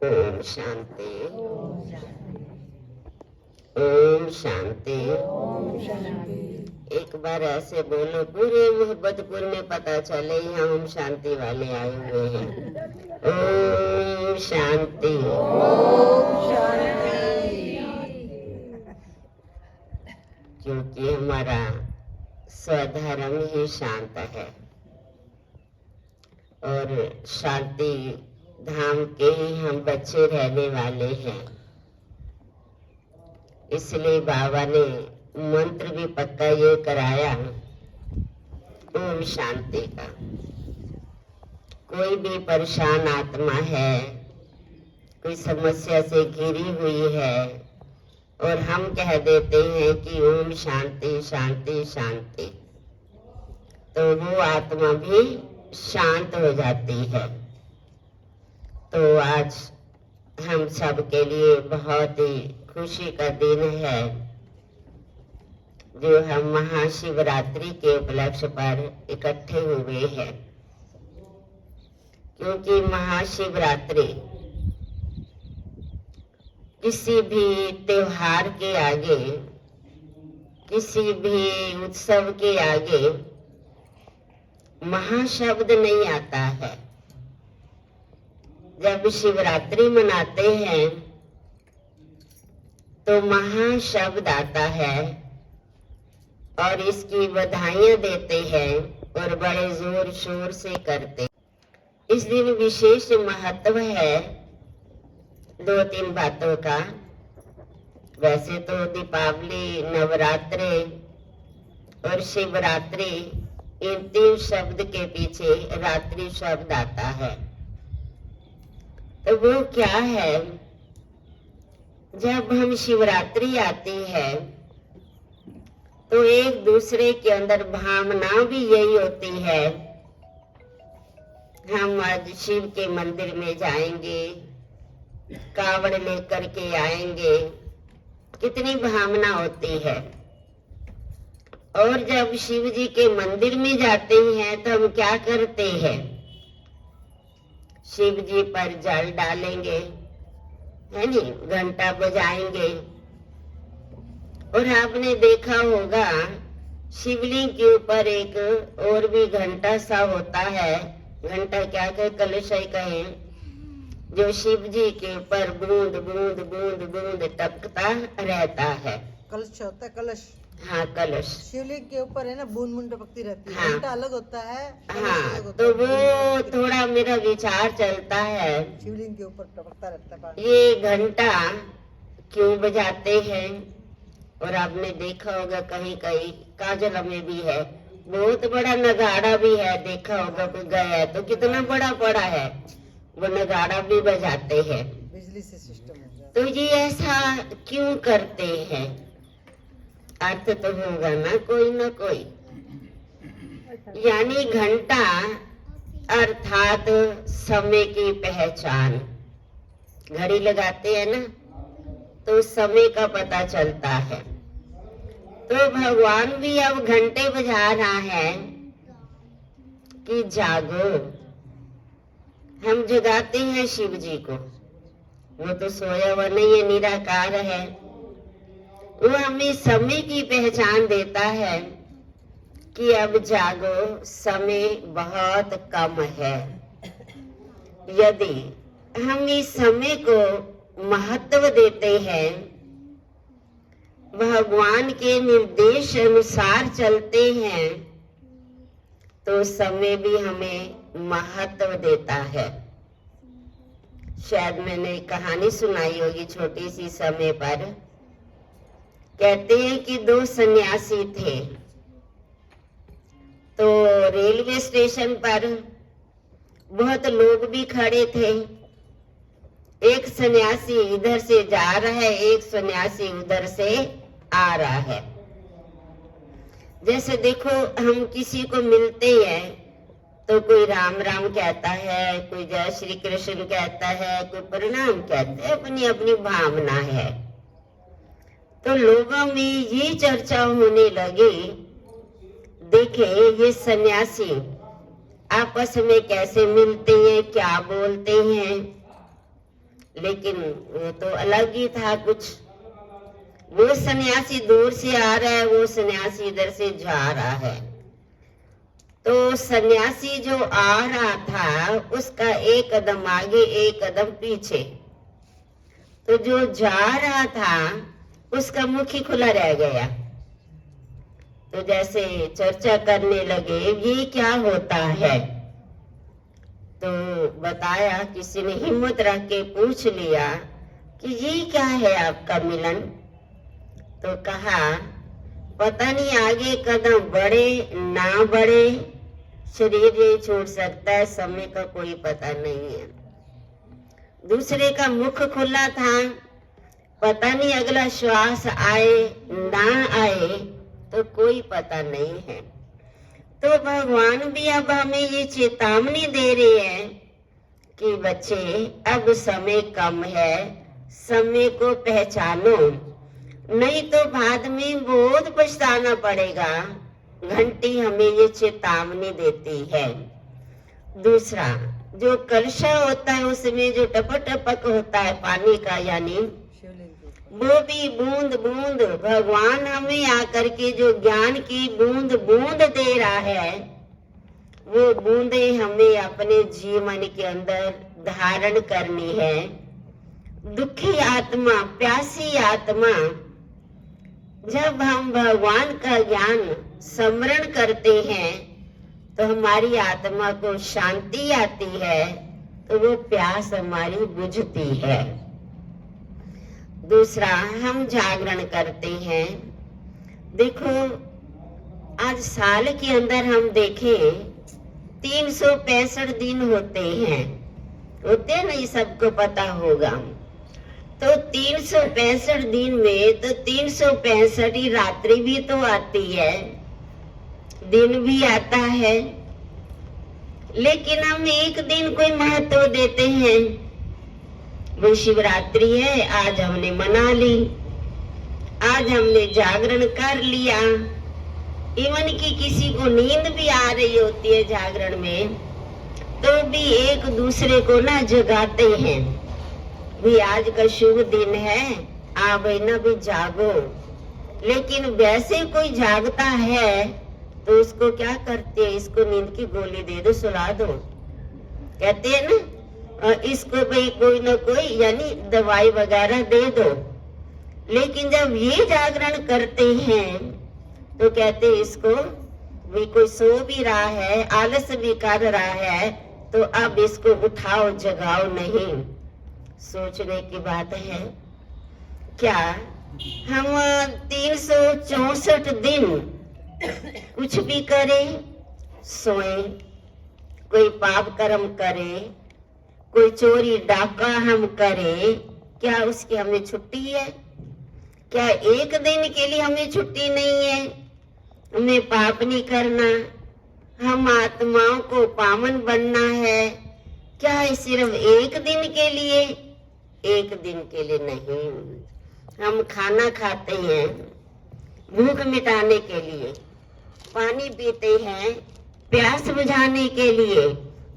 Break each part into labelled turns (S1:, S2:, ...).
S1: ओम शांति। ओम शांति। एक बार ऐसे बोलो, पूरे मोहब्बतपुर में पता चले यहाँ ओम शांति वाले आए हुए हैं। ओम शांति। क्योंकि हमारा स्वधर्म ही शांत है और शांति धाम के ही हम बच्चे रहने वाले हैं। इसलिए बाबा ने मंत्र भी पक्का ये कराया ओम शांति का। कोई भी परेशान आत्मा है, कोई समस्या से घिरी हुई है और हम कह देते हैं कि ओम शांति शांति शांति, तो वो आत्मा भी शांत हो जाती है। तो आज हम सब के लिए बहुत ही खुशी का दिन है जो हम महाशिवरात्रि के उपलक्ष्य पर इकट्ठे हुए हैं। क्योंकि महाशिवरात्रि किसी भी त्योहार के आगे, किसी भी उत्सव के आगे महाशब्द नहीं आता है। जब शिवरात्रि मनाते हैं तो महाशब्द आता है और इसकी बधाइयां देते हैं और बड़े जोर शोर से करते। इस दिन विशेष महत्व है 2-3 बातों का। वैसे तो दीपावली, नवरात्रि और शिवरात्रि, इन 3 शब्द के पीछे रात्रि शब्द आता है। तो वो क्या है, जब हम शिवरात्रि आती है तो एक दूसरे के अंदर भावना भी यही होती है, हम आज शिव के मंदिर में जाएंगे, कावड़ लेकर के आएंगे, कितनी भावना होती है। और जब शिव जी के मंदिर में जाते हैं तो हम क्या करते हैं, शिव जी पर जल डालेंगे, है नी, घंटा बजाएंगे। और आपने देखा होगा शिवलिंग के ऊपर एक और भी घंटा सा होता है, घंटा क्या कहे, कलश ही कहे, जो शिव जी के ऊपर बूंद बूंद बूंद बूंद टपकता रहता है।
S2: कलश होता है, कलश।
S1: हाँ, कलश।
S2: शिवलिंग के ऊपर है ना, बूंद बूंद टपकती रहती है।
S1: हाँ।
S2: घंटा अलग होता है, कलश
S1: हाँ,
S2: अलग होता
S1: तो
S2: है।
S1: वो थोड़ा मेरा विचार चलता है,
S2: शिवलिंग के ऊपर टपकता रहता है पानी।
S1: ये घंटा क्यों बजाते हैं। और आपने देखा होगा कहीं कहीं काजल में भी है, बहुत बड़ा नगाड़ा भी है, देखा होगा कोई गया है तो कितना बड़ा पड़ा है, वो नगाड़ा भी बजाते हैं।
S2: बिजली से सिस्टम हो गया।
S1: तो ये ऐसा क्यों करते हैं, अर्थ तो होगा ना कोई। यानी घंटा अर्थात समय की पहचान। घड़ी लगाते हैं ना तो समय का पता चलता है। तो भगवान भी अब घंटे बजा रहा है कि जागो। हम जगाते हैं शिव जी को, वो तो सोया हुआ नहीं है, निराकार है। वो हमें समय की पहचान देता है कि अब जागो, समय बहुत कम है। यदि हम इस समय को महत्व देते हैं, भगवान के निर्देश अनुसार चलते हैं, तो समय भी हमें महत्व देता है। शायद मैंने कहानी सुनाई होगी छोटी सी समय पर। कहते हैं कि 2 सन्यासी थे, तो रेलवे स्टेशन पर बहुत लोग भी खड़े थे। एक सन्यासी इधर से जा रहा है, एक सन्यासी उधर से आ रहा है। जैसे देखो, हम किसी को मिलते हैं तो कोई राम राम कहता है, कोई जय श्री कृष्ण कहता है, कोई प्रणाम कहता है, अपनी अपनी भावना है। तो लोगों में ये चर्चा होने लगी, देखे ये सन्यासी आपस में कैसे मिलते हैं, क्या बोलते हैं। लेकिन वो तो अलग ही था कुछ। वो सन्यासी दूर से आ रहा है, वो सन्यासी इधर से जा रहा है। तो सन्यासी जो आ रहा था उसका एक कदम आगे एक कदम पीछे, तो जो जा रहा था उसका मुख ही खुला रह गया। तो जैसे चर्चा करने लगे ये क्या होता है, तो बताया, किसी ने हिम्मत रख के पूछ लिया कि ये क्या है आपका मिलन। तो कहा पता नहीं आगे कदम बढ़े ना बढ़े, शरीर ये छोड़ सकता है, समय का कोई पता नहीं है। दूसरे का मुख खुला था, पता नहीं अगला श्वास आए ना आए, तो कोई पता नहीं है। तो भगवान भी अब हमें ये चेतावनी दे रहे हैं कि बच्चे अब समय कम है, समय को पहचानो, नहीं तो बाद में बहुत पछताना पड़ेगा। घंटी हमें ये चेतावनी देती है। दूसरा, जो कलशा होता है उसमें जो टपक टपक होता है पानी का, यानी
S2: शिवलिंग के ऊपर।
S1: वो भी बूंद बूंद भगवान हमें आकर के जो ज्ञान की बूंद बूंद दे रहा है, वो बूंदे हमें अपने जीवन के अंदर धारण करनी है। दुखी आत्मा, प्यासी आत्मा, जब हम भगवान का ज्ञान स्मरण करते हैं तो हमारी आत्मा को शांति आती है, तो वो प्यास हमारी बुझती है। दूसरा, हम जागरण करते हैं। देखो आज साल के अंदर हम देखें 365 दिन होते हैं, ना, ये सबको पता होगा। तो 365 दिन में तो 365 ही रात्रि भी तो आती है, दिन भी आता है, लेकिन हम एक दिन कोई महत्व देते हैं। वो शिवरात्रि है, आज हमने मना ली, आज हमने जागरण कर लिया। इवन की किसी को नींद भी आ रही होती है जागरण में, तो भी एक दूसरे को ना जगाते हैं, भी आज का शुभ दिन है, आ भाई ना भी जागो। लेकिन वैसे कोई जागता है तो उसको क्या करते हैं, इसको नींद की गोली दे दो, सुला दो, कहते हैं ना, और इसको भाई कोई ना कोई यानी दवाई वगैरह दे दो। लेकिन जब ये जागरण करते हैं तो कहते हैं इसको भी कोई सो भी रहा है, आलस भी कर रहा है, तो अब इसको उठाओ, जगाओ नहीं। सोचने की बात है, क्या हम 364 दिन कुछ भी करें, सोए, कोई पाप कर्म करे, कोई चोरी डाका हम करें, क्या उसकी हमें छुट्टी है? क्या एक दिन के लिए हमें छुट्टी नहीं है? हमें पाप नहीं करना, हम आत्माओं को पावन बनना है, क्या सिर्फ एक दिन के लिए? एक दिन के लिए नहीं। हम खाना खाते हैं भूख मिटाने के लिए, पानी पीते हैं प्यास बुझाने के लिए,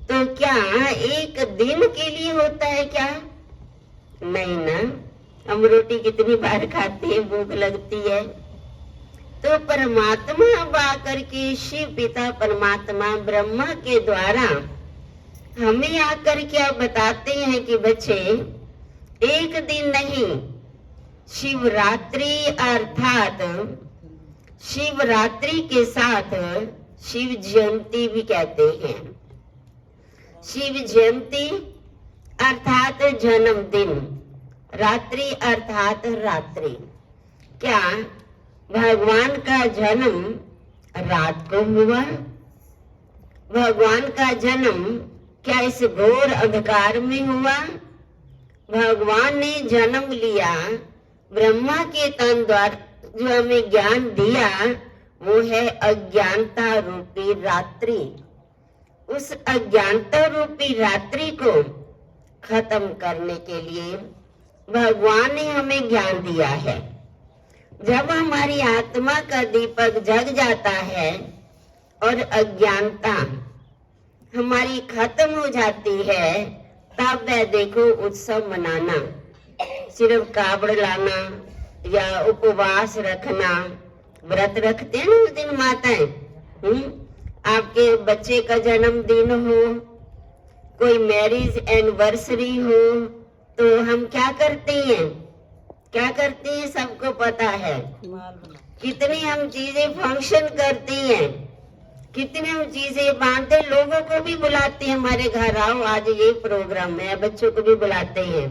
S1: तो क्या एक दिन के लिए होता है क्या? नहीं ना। हम रोटी कितनी बार खाते हैं, भूख लगती है। तो परमात्मा अब आकर के शिव पिता परमात्मा ब्रह्मा के द्वारा हमें आकर क्या बताते हैं कि बच्चे एक दिन नहीं, शिवरात्रि अर्थात शिवरात्रि के साथ शिव जयंती भी कहते हैं। शिव जयंती अर्थात जन्मदिन, रात्रि अर्थात रात्रि। क्या भगवान का जन्म रात को हुआ? भगवान का जन्म क्या इस घोर अंधकार में हुआ? भगवान ने जन्म लिया, ब्रह्मा के तन द्वारा जो हमें ज्ञान दिया वो है अज्ञानता रूपी रात्रि। उस अज्ञानता रूपी रात्रि को खत्म करने के लिए भगवान ने हमें ज्ञान दिया है। जब हमारी आत्मा का दीपक जग जाता है और अज्ञानता हमारी खत्म हो जाती है, तब वह देखो उत्सव मनाना, सिर्फ कावड़ लाना या उपवास रखना, व्रत रखते हैं ना उस दिन माताएं। आपके बच्चे का जन्मदिन हो, कोई मैरिज एनिवर्सरी हो, तो हम क्या करते हैं, क्या करते हैं सबको पता है।
S2: माल बना
S1: कितनी हम चीजें फंक्शन करते हैं, कितनी हम चीजें बांधते, लोगों को भी बुलाते हैं, हमारे घर आओ आज ये प्रोग्राम है, बच्चों को भी बुलाते हैं।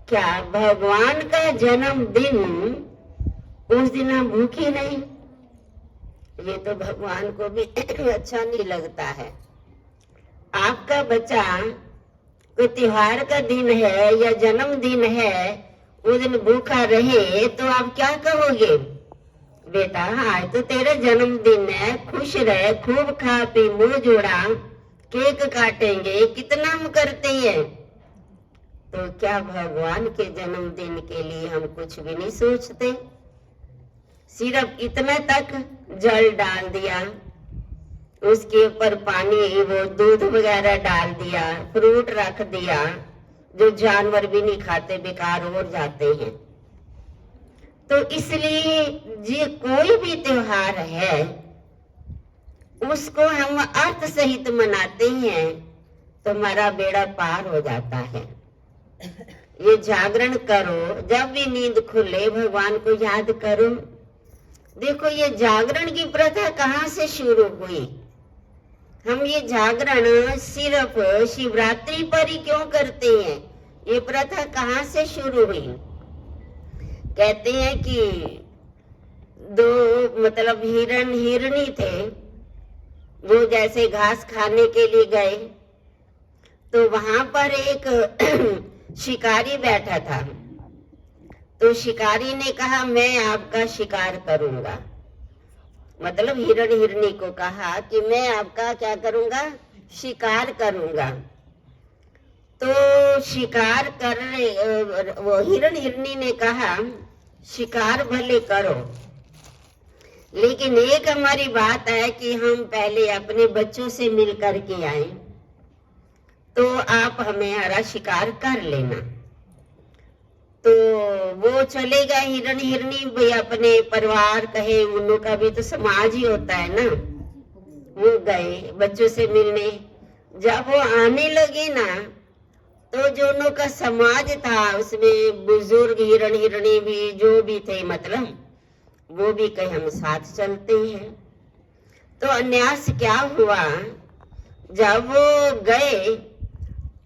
S1: क्या भगवान का जन्मदिन, उस दिन हम भूखे नहीं? ये तो भगवान को भी अच्छा नहीं लगता है। आपका बच्चा कोई त्योहार का दिन है या जन्मदिन है, उस दिन भूखा रहे तो आप क्या कहोगे? बेटा आज तो तेरा जन्मदिन है, खुश रहे, खूब खा पी, मुंह जोड़ा, केक काटेंगे, कितना हम करते हैं। तो क्या भगवान के जन्मदिन के लिए हम कुछ भी नहीं सोचते? सिर्फ इतना तक जल डाल दिया, उसके ऊपर पानी, वो दूध वगैरह डाल दिया, फ्रूट रख दिया, जो जानवर भी नहीं खाते, बेकार हो जाते हैं। तो इसलिए ये कोई भी त्योहार है उसको हम अर्थ सहित मनाते हैं तो हमारा बेड़ा पार हो जाता है। ये जागरण करो, जब भी नींद खुले भगवान को याद करो। देखो ये जागरण की प्रथा कहाँ से शुरू हुई? हम ये जागरण सिर्फ शिवरात्रि पर ही क्यों करते हैं? ये प्रथा कहाँ से शुरू हुई? कहते हैं कि दो मतलब हिरण हिरनी थे, वो जैसे घास खाने के लिए गए तो वहां पर एक शिकारी बैठा था। तो शिकारी ने कहा मैं आपका शिकार करूंगा, मतलब हिरण हिरनी को कहा कि मैं आपका क्या करूंगा, शिकार करूंगा। तो शिकार कर वो हिरण हिरनी ने कहा शिकार भले करो, लेकिन एक हमारी बात है कि हम पहले अपने बच्चों से मिल करके आए, तो आप हमारा शिकार कर लेना। तो वो चले गए हिरण हिरनी भी, अपने परिवार कहे उनका भी तो समाज ही होता है ना, वो गए बच्चों से मिलने। जब वो आने लगे ना तो जो उनका समाज था उसमें बुजुर्ग हिरण हिरनी भी जो भी थे, मतलब वो भी कहे हम साथ चलते हैं। तो अन्यास क्या हुआ, जब वो गए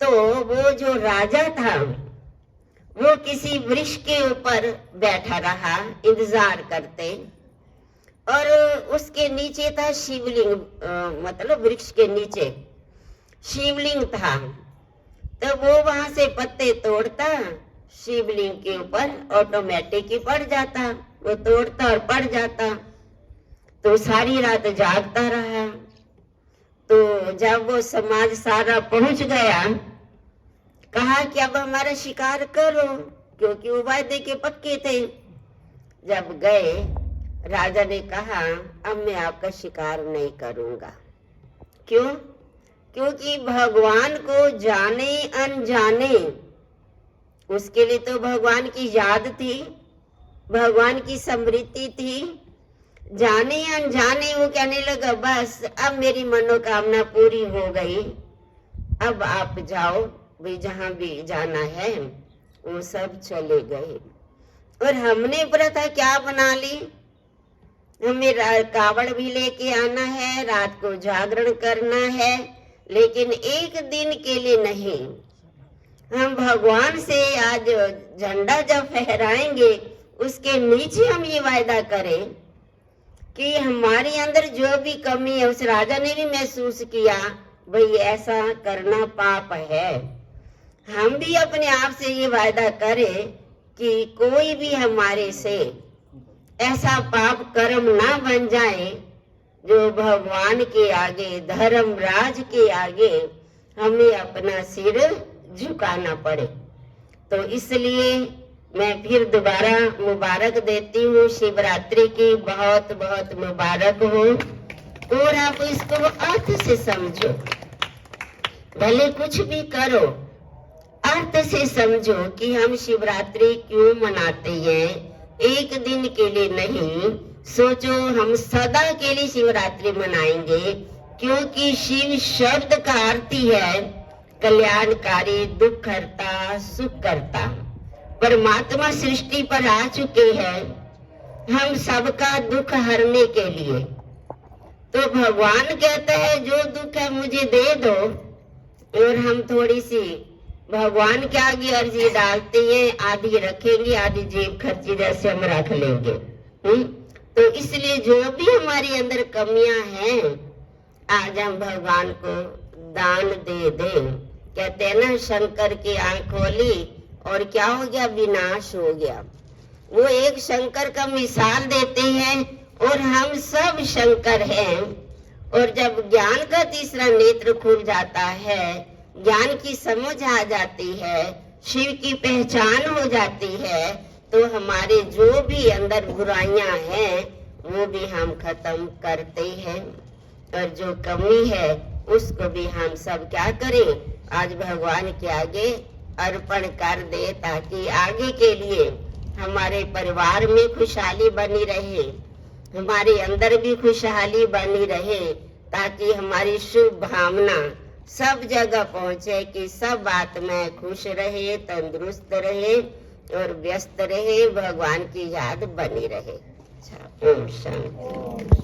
S1: तो वो जो राजा था वो किसी वृक्ष के ऊपर बैठा रहा इंतजार करते, और उसके नीचे था शिवलिंग, मतलब वृक्ष के नीचे शिवलिंग था। तो वो वहां से पत्ते तोड़ता, शिवलिंग के ऊपर ऑटोमेटिक ही पड़ जाता, वो तोड़ता और पड़ जाता। तो सारी रात जागता रहा। तो जब वो समाज सारा पहुंच गया, कहा कि अब हमारा शिकार करो, क्योंकि वो वायदे के पक्के थे। जब गए राजा ने कहा अब मैं आपका शिकार नहीं करूंगा। क्यों? क्योंकि भगवान को जाने अनजाने, उसके लिए तो भगवान की याद थी, भगवान की स्मृति थी। जाने अनजाने वो कहने लगा बस अब मेरी मनोकामना पूरी हो गई, अब आप जाओ, भी जहां भी जाना है। वो सब चले गए और हमने प्रथा क्या बना ली, हमें कावड़ भी लेके आना है, रात को जागरण करना है, लेकिन एक दिन के लिए नहीं। हम भगवान से आज झंडा जब फहराएंगे उसके नीचे हम ये वायदा करें कि हमारे अंदर जो भी कमी है, उस राजा ने भी महसूस किया भाई ऐसा करना पाप है। हम भी अपने आप से ये वायदा करें कि कोई भी हमारे से ऐसा पाप कर्म ना बन जाए जो भगवान के आगे, धर्मराज के आगे हमें अपना सिर झुकाना पड़े। तो इसलिए मैं फिर दोबारा मुबारक देती हूँ, शिवरात्रि की बहुत बहुत मुबारक हो। और आप इसको अर्थ से समझो, भले कुछ भी करो यथार्थ से समझो कि हम शिवरात्रि क्यों मनाते हैं। एक दिन के लिए नहीं, सोचो हम सदा के लिए शिवरात्रि मनाएंगे, क्योंकि शिव शब्द का अर्थ ही है कल्याणकारी, दुख हरता, सुख करता। परमात्मा सृष्टि पर आ चुके हैं हम सबका दुख हरने के लिए। तो भगवान कहते हैं जो दुख है मुझे दे दो, और हम थोड़ी सी भगवान के आगे अर्जी डालते हैं, आधी रखेंगे, आधी जेब खर्ची जैसे हम रख लेंगे। तो इसलिए जो भी हमारे अंदर कमियां हैं, आज हम भगवान को दान दे दें। कहते हैं ना, शंकर की आंख खोली और क्या हो गया, विनाश हो गया। वो एक शंकर का मिसाल देते हैं और हम सब शंकर हैं। और जब ज्ञान का तीसरा नेत्र खुल जाता है, ज्ञान की समझ आ जाती है, शिव की पहचान हो जाती है, तो हमारे जो भी अंदर बुराइयां हैं वो भी हम खत्म करते हैं। और जो कमी है उसको भी हम सब क्या करें, आज भगवान के आगे अर्पण कर दे, ताकि आगे के लिए हमारे परिवार में खुशहाली बनी रहे, हमारे अंदर भी खुशहाली बनी रहे, ताकि हमारी शुभ भावना सब जगह पहुंचे कि सब आत्माएं खुश रहे, तंदुरुस्त रहे और व्यस्त रहे, भगवान की याद बनी रहे। अच्छा, ओम शांति।